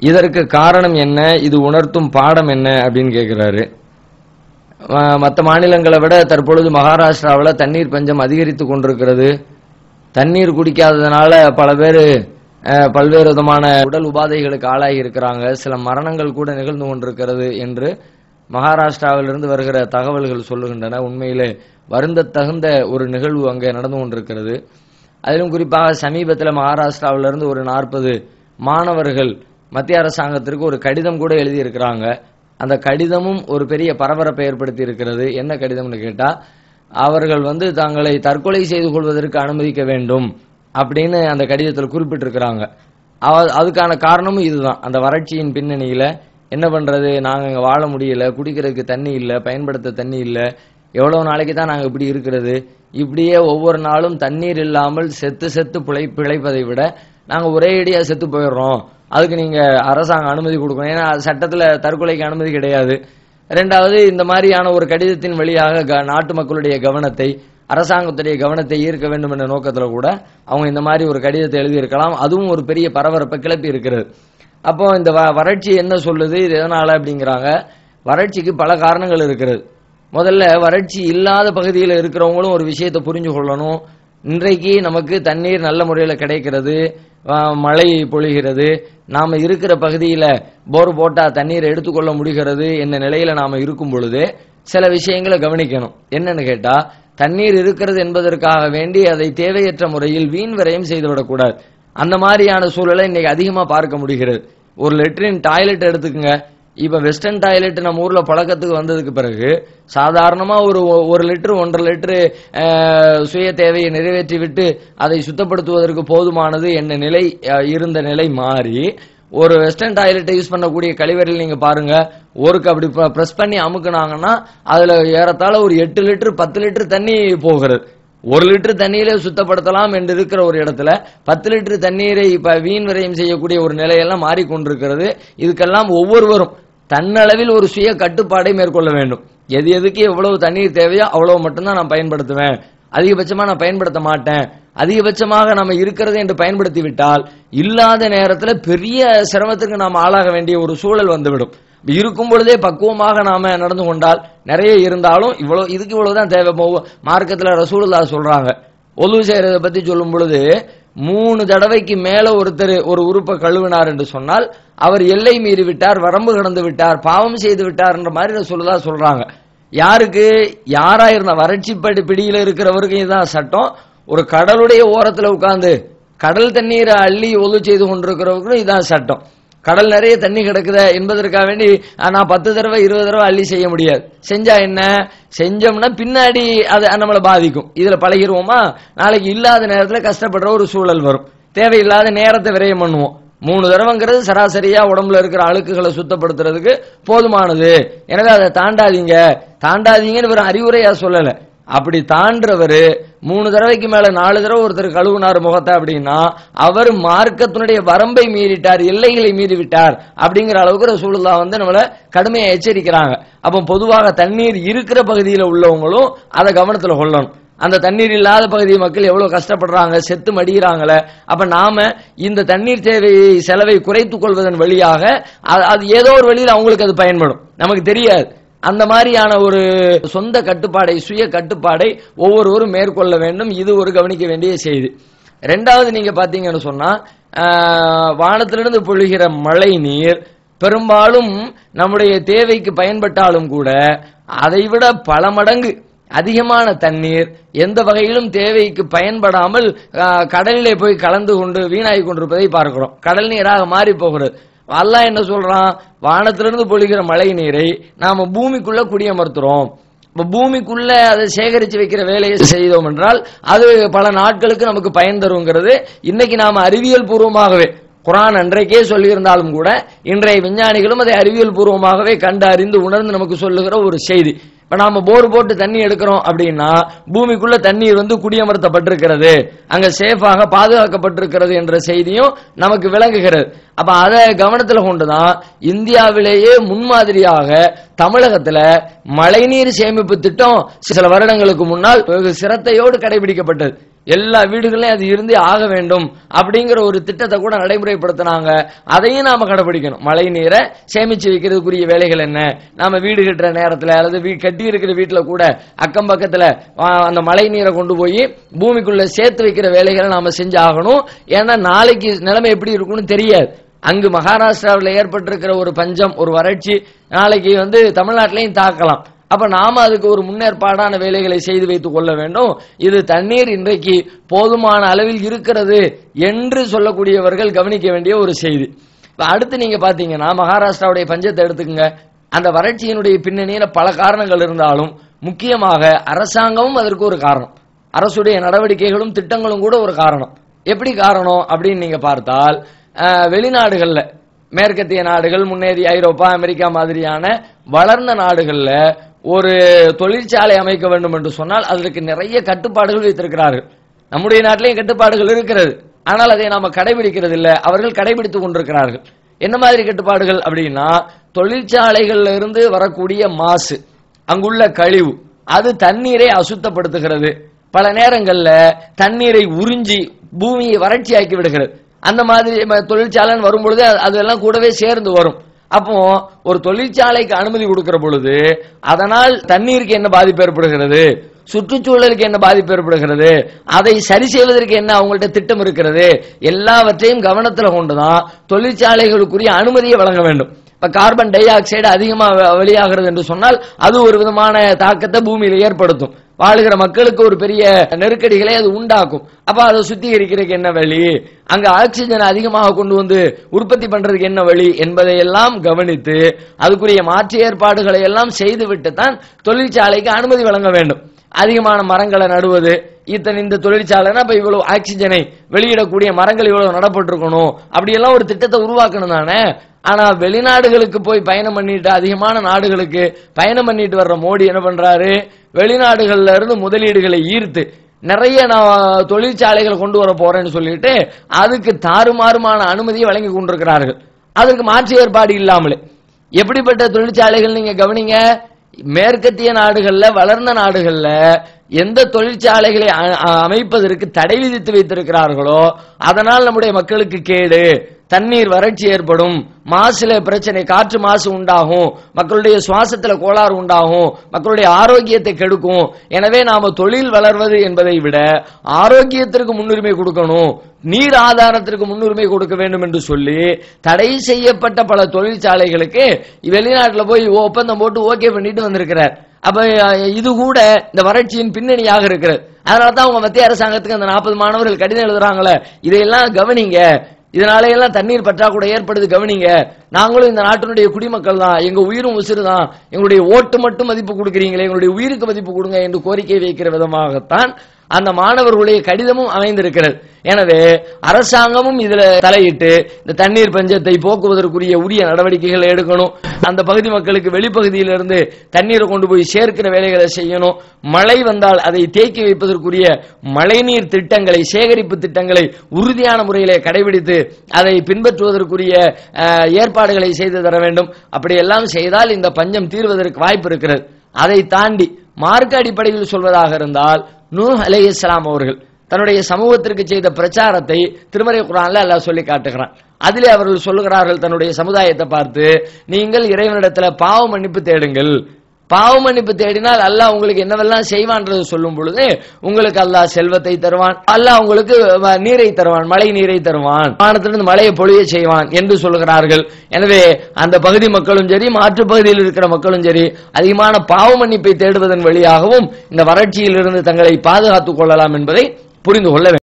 இதற்கு காரணம் என்ன, இது உணர்த்தும் பாடம் என்ன அப்படின்னு கேட்கிறாரு. மற்ற மாநிலங்களை விட தற்பொழுது மகாராஷ்டிராவில் தண்ணீர் பஞ்சம் அதிகரித்து கொண்டிருக்கிறது. தண்ணீர் குடிக்காததுனால பல பேர் பல்வேறு விதமான உடல் உபாதைகளுக்கு ஆளாகி இருக்கிறாங்க. சில மரணங்கள் கூட நிகழ்ந்து கொண்டிருக்கிறது என்று மகாராஷ்டிராவிலிருந்து வருகிற தகவல்கள் சொல்லுகின்றன. உண்மையிலே வருந்த தகுந்த ஒரு நிகழ்வு அங்கே நடந்து கொண்டிருக்கிறது. அதிலும் குறிப்பாக சமீபத்தில் மகாராஷ்டிராவிலிருந்து ஒரு 40 மாணவர்கள் மத்திய அரசாங்கத்திற்கு ஒரு கடிதம் கூட எழுதியிருக்கிறாங்க. அந்த கடிதமும் ஒரு பெரிய பரபரப்பை ஏற்படுத்தி இருக்கிறது. என்ன கடிதம்னு கேட்டா, அவர்கள் தங்களை தற்கொலை செய்து கொள்வதற்கு அனுமதிக்க வேண்டும் அப்படின்னு அந்த கடிதத்தில் குறிப்பிட்டிருக்கிறாங்க. அதுக்கான காரணமும் இதுதான். அந்த வறட்சியின் பின்னணியில என்ன பண்றது, நாங்க இங்க வாழ முடியல, குடிக்கிறதுக்கு தண்ணி இல்லை, பயன்படுத்த தண்ணி இல்லை, எவ்வளவு நாளைக்கு தான் நாங்க இப்படி இருக்கிறது, இப்படியே ஒவ்வொரு நாளும் தண்ணீர் இல்லாமல் செத்து செத்து பிழைப்பதை விட நாங்க ஒரே அடியா செத்து போயிடுறோம், அதுக்கு நீங்க அரசாங்கம் அனுமதி கொடுக்கணும். ஏன்னா சட்டத்துல தற்கொலைக்கு அனுமதி கிடையாது. இரண்டாவது, இந்த மாதிரியான ஒரு கடிதத்தின் வழியாக நாட்டு மக்களுடைய கவனத்தை, அரசாங்கத்துடைய கவனத்தை ஈர்க்க வேண்டும் என்ற நோக்கத்துல கூட அவங்க இந்த மாதிரி ஒரு கடிதத்தை எழுதியிருக்கலாம். அதுவும் ஒரு பெரிய பரபரப்பை கிளப்பி இருக்கிறது. அப்போ இந்த வறட்சி என்ன சொல்லுது, இது எதனால அப்படிங்கிறாங்க. வறட்சிக்கு பல காரணங்கள் இருக்கிறது. முதல்ல வறட்சி இல்லாத பகுதியில் இருக்கிறவங்களும் ஒரு விஷயத்தை புரிஞ்சு கொள்ளணும். இன்றைக்கு நமக்கு தண்ணீர் நல்ல முறையில் கிடைக்கிறது, மழை பொழிகிறது, நாம இருக்கிற பகுதியில் போர் போட்டா தண்ணீரை எடுத்துக்கொள்ள முடிகிறது என்ன நிலையில நாம இருக்கும் பொழுது சில விஷயங்களை கவனிக்கணும். என்னன்னு கேட்டா, தண்ணீர் இருக்கிறது என்பதற்காக வேண்டி அதை தேவையற்ற முறையில் வீண் விரயம் செய்துவிடக்கூடாது. அந்த மாதிரியான சூழலை இன்னைக்கு அதிகமா பார்க்க முடிகிறது. ஒரு லெட்ரின் டாய்லெட் எடுத்துக்கங்க. இப்ப வெஸ்டர்ன் டாய்லெட் நம்ம ஊர்ல பழக்கத்துக்கு வந்ததுக்கு பிறகு சாதாரணமா ஒரு லிட்டர் 1.5 லிட்டரு சுய தேவையை நிறைவேற்றி விட்டு அதை சுத்தப்படுத்துவதற்கு போதுமானது என்ன நிலை இருந்த நிலை மாறி ஒரு வெஸ்டர்ன் டாய்லெட்டை யூஸ் பண்ணக்கூடிய கழிவறையில் நீங்க பாருங்க, ஒருக்கு அப்படி பிரஸ் பண்ணி அமுக்குனாங்கன்னா அதுல ஏறத்தாழ ஒரு 8 லிட்டர் 10 லிட்டர் தண்ணி போகிறது. 1 லிட்டர் தண்ணீரை சுத்தப்படுத்தலாம் என்று இருக்கிற ஒரு இடத்துல 10 லிட்டர் தண்ணீரை இப்ப வீண் விரயம் செய்யக்கூடிய ஒரு நிலையெல்லாம் மாறிக்கொண்டிருக்கிறது. இதுக்கெல்லாம் ஒவ்வொருவரும் தன்னளவில் ஒரு சுய கட்டுப்பாடை மேற்கொள்ள வேண்டும். எதுக்கு எவ்வளவு தண்ணீர் தேவையோ அவ்வளவு மட்டும்தான் நான் பயன்படுத்துவேன், அதிகபட்சமா நான் பயன்படுத்த மாட்டேன். அதிகபட்சமாக நம்ம இருக்கிறது என்று பயன்படுத்தி விட்டால் இல்லாத நேரத்தில் பெரிய சிரமத்திற்கு நாம் ஆளாக வேண்டிய ஒரு சூழல் வந்துவிடும். இருக்கும் பொழுதே பக்குவமாக நாம நடந்து கொண்டால், நிறைய இருந்தாலும் இதுக்கு இவ்வளவுதான் தேவை. மார்க்கத்துல ரசூலுல்லாஹ் சொல்றாங்க, ஒது செய்யறதை பத்தி சொல்லும் பொழுது 3 தடவைக்கு மேல ஒருத்தர் ஒரு உறுப்பை கழுவினார் என்று சொன்னால் அவர் எல்லை மீறி விட்டார், வரம்பு கடந்து விட்டார், பாவம் செய்து விட்டார் என்ற மாதிரி ரசூலுல்லாஹ் சொல்றாங்க. யாருக்கு, யாரா இருந்த வறட்சி பிடியில இருக்கிறவருக்கு இதுதான் சட்டம். ஒரு கடலுடைய ஓரத்துல உட்கார்ந்து கடல் தண்ணீரை அள்ளி ஒது செய்து கொண்டிருக்கிறவருக்கும் இதான் சட்டம். கடல் நிறைய தண்ணி கிடக்குத என்பதற்காக வேண்டி நான் 10 தடவை 20 தடவை அள்ளி செய்ய முடியாது. செஞ்சா என்ன, செஞ்சோம்னா பின்னாடி அது நம்மளை பாதிக்கும். இதுல பழகிருவோமா, நாளைக்கு இல்லாத நேரத்தில் கஷ்டப்படுற ஒரு சூழல் வரும். தேவையில்லாத நேரத்தை விரயம் பண்ணுவோம். 3 தடவைங்கிறது சராசரியா உடம்புல இருக்கிற அழுக்குகளை சுத்தப்படுத்துறதுக்கு போதுமானது. எனவே அதை தாண்டாதீங்கன்னு ஒரு அறிவுரையா சொல்லல. அப்படி தாண்டவர் 3 தடவைக்கு மேல 4 தடவை ஒருத்தர் கழுவுனார் முகத்தை அப்படின்னா அவர் மார்க்கத்தினுடைய வரம்பை மீறிட்டார், எல்லைகளை மீறி விட்டார் அப்படிங்கிற அளவுக்கு ரசூலுல்லாஹ் நம்மளை கடுமையா எச்சரிக்கிறாங்க. அப்போ பொதுவாக தண்ணீர் இருக்கிற பகுதியில் உள்ளவங்களும் அதை கவனத்தில் கொள்ளணும். அந்த தண்ணீர் இல்லாத பகுதி மக்கள் எவ்வளவு கஷ்டப்படுறாங்க, செத்து மடிகிறாங்களே. அப்ப நாம இந்த தண்ணீர் தேவையை செலவை குறைத்துக் கொள்வதன் வழியாக அது ஏதோ ஒரு வழியில் அவங்களுக்கு அது பயன்படும், நமக்கு தெரியாது. அந்த மாதிரியான ஒரு சொந்த கட்டுப்பாடை, சுய கட்டுப்பாடை ஒவ்வொருவரும் மேற்கொள்ள வேண்டும். இது ஒரு கவனிக்க வேண்டிய செய்தி. ரெண்டாவது, நீங்க பாத்தீங்கன்னு சொன்னா வானத்திலிருந்து பொழிகிற மழை நீர் பெரும்பாலும் நம்முடைய தேவைக்கு பயன்பட்டாலும் கூட அதைவிட பல மடங்கு அதிகமான தண்ணீர் எந்த வகையிலும் தேவைக்கு பயன்படாமல் கடலிலே போய் கலந்து கொண்டு வீணாகி கொண்டிருப்பதை பார்க்கிறோம். கடல் நீராக மாறி போகிறது. அல்லாஹ் என்ன சொல்றான், வானத்திலிருந்து பொழிகிற மழை நீரை நாம பூமிக்குள்ள குடியமர்த்துறோம். இப்ப பூமிக்குள்ள அதை சேகரிச்சு வைக்கிற வேலையை செய்தோம் என்றால் அது பல நாட்களுக்கு நமக்கு பயன் தருங்கிறது இன்னைக்கு நாம அறிவியல் பூர்வமாகவே, குர்ஆன் அன்றைக்கே சொல்லியிருந்தாலும் கூட இன்றைய விஞ்ஞானிகளும் அதை அறிவியல் பூர்வமாகவே கண்டு அறிந்து உணர்ந்து நமக்கு சொல்லுகிற ஒரு செய்தி. இப்ப நாம போர் போட்டு தண்ணி எடுக்கிறோம் அப்படின்னா பூமிக்குள்ள தண்ணீர் குடியமர்த்தப்பட்டிருக்கிறது, அங்க சேஃபாக பாதுகாக்கப்பட்டிருக்கிறது என்ற செய்தியும் நமக்கு விளங்குகிறது. அப்ப அதை கவனத்தில் கொண்டுதான் இந்தியாவிலேயே முன்மாதிரியாக தமிழகத்துல மழைநீர் சேமிப்பு திட்டம் சில வருடங்களுக்கு முன்னால் சிரத்தையோடு கடைபிடிக்கப்பட்டது. எல்லா வீடுகளையும் அது இருந்தே ஆக வேண்டும் அப்படிங்கிற ஒரு திட்டத்தை கூட நடைமுறைப்படுத்தினாங்க. அதையும் நாம கடைபிடிக்கணும். மழை நீரை சேமிச்சு வைக்கிறதுக்குரிய வேலைகள் என்ன, நாம வீடு கட்டுற நேரத்தில் அல்லது கட்டி இருக்கிற வீட்டில் கூட அக்கம் பக்கத்தில் அந்த மழை நீரை கொண்டு போய் பூமிக்குள்ள சேர்த்து வைக்கிற வேலைகளை நாம செஞ்சு ஆகணும். ஏன்னா நாளைக்கு நிலைமை எப்படி இருக்கும்னு தெரியாது. அங்கு மகாராஷ்டிராவில் ஏற்பட்டிருக்கிற ஒரு பஞ்சம், ஒரு வறட்சி நாளைக்கு தமிழ்நாட்டிலையும் தாக்கலாம். அப்ப நாம அதுக்கு ஒரு முன்னேற்பாடான வேலைகளை செய்து வைத்துக் கொள்ள வேண்டும். இது தண்ணீர் இன்றைக்கு போதுமான அளவில் இருக்கிறது என்று சொல்லக்கூடியவர்கள் கவனிக்க வேண்டிய ஒரு செய்தி. அடுத்து நீங்க பாத்தீங்கன்னா மகாராஷ்டிராவுடைய பஞ்சத்தை எடுத்துக்கங்க. அந்த வறட்சியினுடைய பின்னணியில பல காரணங்கள் இருந்தாலும் முக்கியமாக அரசாங்கமும் அதற்கு ஒரு காரணம், அரசுடைய நடவடிக்கைகளும் திட்டங்களும் கூட ஒரு காரணம். எப்படி காரணம் அப்படின்னு நீங்க பார்த்தால், வெளிநாடுகள்ல மேற்கத்திய நாடுகள், முன்னேறிய ஐரோப்பா, அமெரிக்கா மாதிரியான வளர்ந்த நாடுகள்ல ஒரு தொழிற்சாலை அமைக்க வேண்டும் என்று சொன்னால் அதற்கு நிறைய கட்டுப்பாடுகள் வைத்திருக்கிறார்கள். நம்முடைய நாட்டிலேயும் கட்டுப்பாடுகள் இருக்கிறது, ஆனால் அதை நாம கடைபிடிக்கிறது இல்லை, அவர்கள் கடைபிடித்துக் கொண்டிருக்கிறார்கள். என்ன மாதிரி கட்டுப்பாடுகள் அப்படின்னா, தொழிற்சாலைகள்ல இருந்து வரக்கூடிய மாசு, அங்குள்ள கழிவு, அது தண்ணீரை அசுத்தப்படுத்துகிறது. பல நேரங்கள்ல தண்ணீரை உறிஞ்சி பூமியை வறட்சியாக்கி விடுகிறது. அந்த மாதிரி தொழிற்சாலைன்னு வரும்பொழுது அதெல்லாம் கூடவே சேர்ந்து வரும். அப்போ ஒரு தொழிற்சாலைக்கு அனுமதி கொடுக்கிற பொழுது அதனால் தண்ணீருக்கு என்ன பாதிப்பு ஏற்படுகிறது, சுற்றுச்சூழலுக்கு என்ன பாதிப்பு ஏற்படுகிறது, அதை சரி செய்வதற்கு என்ன அவங்கள்ட்ட திட்டம் இருக்கிறது, எல்லாவற்றையும் கவனத்தில் கொண்டுதான் தொழிற்சாலைகளுக்குரிய அனுமதியை வழங்க வேண்டும். இப்ப கார்பன் டை ஆக்சைடு அதிகமாக வெளியாகிறது என்று சொன்னால் அது ஒரு விதமான தாக்கத்தை பூமியில ஏற்படுத்தும். வாழுகிற மக்களுக்கு ஒரு பெரிய நெருக்கடிகளை அது உண்டாக்கும். அப்ப அதை சுத்திகரிக்கிறதுக்கு என்ன வழி, அங்க ஆக்சிஜன் அதிகமாக கொண்டு வந்து உற்பத்தி பண்றதுக்கு என்ன வழி என்பதை எல்லாம் கவனித்து அதுக்குரிய மாற்று ஏற்பாடுகளை எல்லாம் செய்துவிட்டு தான் தொழிற்சாலைக்கு அனுமதி வழங்க வேண்டும். அதிகமான மரங்களை நடுவது, இந்த தொழிற்சாலைனா இப்ப இவ்வளவு ஆக்சிஜனை வெளியிடக்கூடிய மரங்கள் இவ்வளவு நடப்பட்டிருக்கணும், அப்படியெல்லாம் ஒரு திட்டத்தை உருவாக்கணும் தானே. ஆனா வெளிநாடுகளுக்கு போய் பயணம் பண்ணிட்டு, அதிகமான நாடுகளுக்கு பயணம் பண்ணிட்டு வர்ற மோடி என்ன பண்றாரு, வெளிநாடுகள்ல இருந்து முதலீடுகளை ஈர்த்து நிறைய நான் தொழிற்சாலைகள் கொண்டு வர போறேன்னு சொல்லிட்டு அதுக்கு தாறுமாறுமான அனுமதியை வழங்கி கொண்டிருக்கிறார்கள். அதுக்கு மாற்று ஏற்பாடு இல்லாமலே எப்படிப்பட்ட தொழிற்சாலைகள் நீங்க கவனிங்க. மேற்கத்திய நாடுகள்ல, வளர்ந்த நாடுகள்ல எந்த தொழிற்சாலைகளை அமைப்பதற்கு தடை விதித்து வைத்திருக்கிறார்களோ அதனால் நம்முடைய மக்களுக்கு கேடு, தண்ணீர் வறட்சி ஏற்படும், மாசுல பிரச்சனை, காற்று மாசு உண்டாகும், மக்களுடைய சுவாசத்துல கோளாறு உண்டாகும், மக்களுடைய ஆரோக்கியத்தை கெடுக்கும். எனவே நாம தொழில் வளர்வது என்பதை விட ஆரோக்கியத்திற்கு முன்னுரிமை கொடுக்கணும், நீர் ஆதாரத்திற்கு முன்னுரிமை கொடுக்க வேண்டும் என்று சொல்லி தடை செய்யப்பட்ட பல தொழிற்சாலைகளுக்கு வெளிநாட்டில் போய் ஒப்பந்தம் போட்டு ஓகே பண்ணிட்டு வந்திருக்கிறார். அப்ப இது கூட இந்த வறட்சியின் பின்னணியாக இருக்கிறது. அதனாலதான் அவங்க மத்திய அரசாங்கத்துக்கு அந்த 40 மாணவர்கள் கடிதம் எழுதுறாங்களே, இதையெல்லாம் கவனிங்க, இதனால எல்லாம் தண்ணீர் பற்றாக்குறை ஏற்படுது, கவனிங்க, நாங்களும் இந்த நாட்டினுடைய குடிமக்கள் தான், எங்க உயிரும் உசிறு தான், எங்களுடைய ஓட்டு மட்டும் மதிப்பு கொடுக்கிறீங்களே, எங்களுடைய உயிருக்கு மதிப்பு கொடுங்க என்று கோரிக்கை வைக்கிற விதமாகத்தான் அந்த மாணவர்களுடைய கடிதமும் அமைந்திருக்கிறது. எனவே அரசாங்கமும் இதுல தலையிட்டு இந்த தண்ணீர் பஞ்சத்தை போக்குவதற்குரிய உரிய நடவடிக்கைகளை எடுக்கணும். அந்த பகுதி மக்களுக்கு வெளிப்பகுதியிலிருந்து தண்ணீரை கொண்டு போய் சேர்க்கிற வேலைகளை செய்யணும். மழை வந்தால் அதை தேக்கி வைப்பதற்குரிய மழைநீர் திட்டங்களை, சேகரிப்பு திட்டங்களை உறுதியான முறையிலே கடைபிடித்து அதை பின்பற்றுவதற்குரிய ஏற்பாடுகளை செய்து தர வேண்டும். அப்படியெல்லாம் செய்தால் இந்த பஞ்சம் தீர்வதற்கு வாய்ப்பு இருக்கிறது. அதை தாண்டி மார்க்க அடிப்படையில் சொல்வதாக இருந்தால், நூஹ் அலைஹிஸ்ஸலாம் அவர்கள் தன்னுடைய சமூகத்திற்கு செய்த பிரச்சாரத்தை திருமறை குர்ஆன்ல அல்லாஹ் சொல்லி காட்டுகிறான். அதிலே அவர்கள் சொல்லுகிறார்கள் தன்னுடைய சமுதாயத்தை பார்த்து, நீங்கள் இறைவனிடத்தில் பாவ மன்னிப்பு தேடுங்கள், பாவ மன்னிப்பு தேடினால் அல்லாஹ் உங்களுக்கு என்னவெல்லாம் செய்வான்றது சொல்லும் பொழுது உங்களுக்கு அல்லாஹ் செல்வத்தை தருவான், அல்லாஹ் உங்களுக்கு நீரை தருவான், மழை நீரை தருவான், வானத்திலிருந்து மழையை பொழிய செய்வான் என்று சொல்லுகிறார்கள். எனவே அந்த பகுதி மக்களும் சரி, மாற்று பகுதியில் இருக்கிற மக்களும் சரி, அதிகமான பாவ மன்னிப்பை தேடுவதன் வழியாகவும் இந்த வறட்சியில் இருந்து தங்களை பாதுகாத்துக் கொள்ளலாம் என்பதை புரிந்து கொள்ள வேண்டும்.